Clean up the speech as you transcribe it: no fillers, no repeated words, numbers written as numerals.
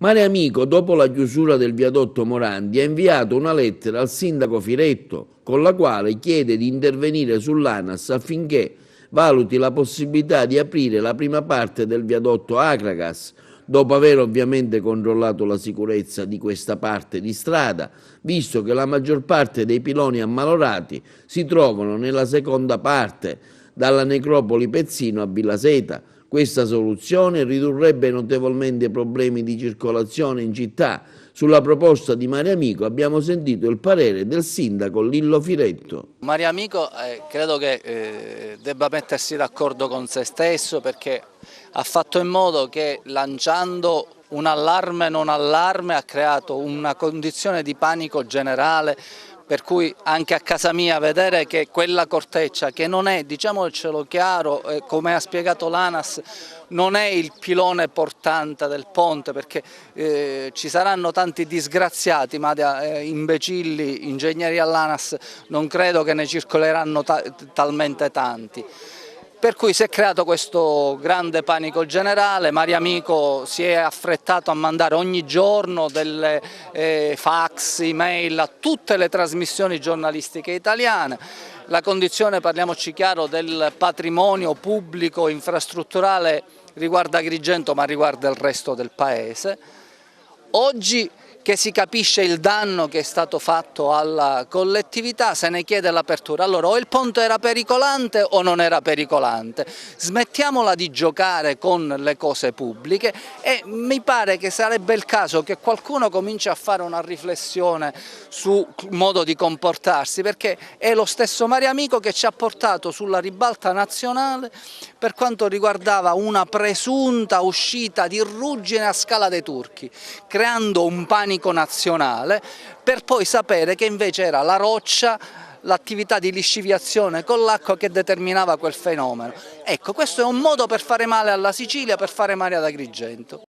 Mare Amico, dopo la chiusura del viadotto Morandi, ha inviato una lettera al sindaco Firetto con la quale chiede di intervenire sull'ANAS affinché valuti la possibilità di aprire la prima parte del viadotto Acragas, dopo aver ovviamente controllato la sicurezza di questa parte di strada, visto che la maggior parte dei piloni ammalorati si trovano nella seconda parte, dalla necropoli Pezzino a Villa Seta. Questa soluzione ridurrebbe notevolmente i problemi di circolazione in città. Sulla proposta di Mare Amico abbiamo sentito il parere del sindaco Lillo Firetto. Mare Amico credo che debba mettersi d'accordo con se stesso, perché ha fatto in modo che, lanciando un allarme non allarme, ha creato una condizione di panico generale, per cui anche a casa mia vedere che quella corteccia, che non è, diciamocelo chiaro, come ha spiegato l'ANAS, non è il pilone portante del ponte, perché ci saranno tanti disgraziati, ma imbecilli, ingegneri all'ANAS non credo che ne circoleranno talmente tanti. Per cui si è creato questo grande panico generale. Mare Amico si è affrettato a mandare ogni giorno delle fax, email a tutte le trasmissioni giornalistiche italiane. La condizione, parliamoci chiaro, del patrimonio pubblico infrastrutturale riguarda Agrigento, ma riguarda il resto del paese. Oggi che si capisce il danno che è stato fatto alla collettività, se ne chiede l'apertura. Allora, o il ponte era pericolante o non era pericolante. Smettiamola di giocare con le cose pubbliche e mi pare che sarebbe il caso che qualcuno cominci a fare una riflessione sul modo di comportarsi, perché è lo stesso Mare Amico che ci ha portato sulla ribalta nazionale per quanto riguardava una presunta uscita di Ruggine a Scala dei Turchi, creando un panico nazionale, per poi sapere che invece era la roccia, l'attività di lisciviazione con l'acqua che determinava quel fenomeno. Ecco, questo è un modo per fare male alla Sicilia, per fare male ad Agrigento.